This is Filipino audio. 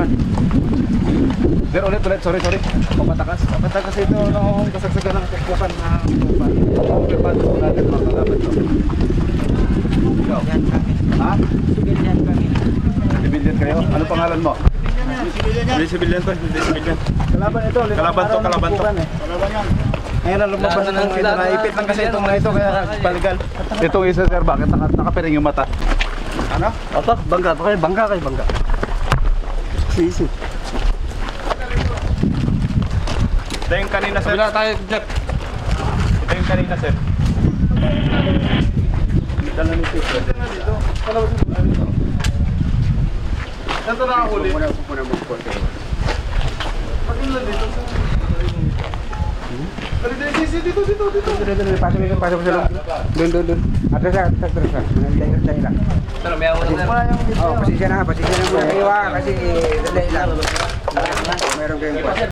tutukan. Sir, ulit, sorry. Patakas ito noong kasagsagan ng tukbukan na tutukan. Kumpirmado po natin mga kalaban to. Ha? Sibilyan kami. Sibilyan kayo? Ano pangalan mo? Sibilyan to, sibilyan. Kalaban ito. Kalaban to. Kalaban yan. Ngayon na lumabas ng ito. Naipit lang kasi itong na ito kaya baligal. Itong isa sir, bakit nakapiring yung mata? Ano? Opo, bangga kayo. Sisi. Ito yung kanina, sir. Kabila tayo, Jack. Ito yung kanina, sir. Dala nito. Ito na ang huli. Pag-ilan dito. Dito. Pasok sa loob. Doon. Atras lang. Manantay lang. Sir, may ako na, sir. Pasensya na muna kayo kasi dali lang. Meron kayong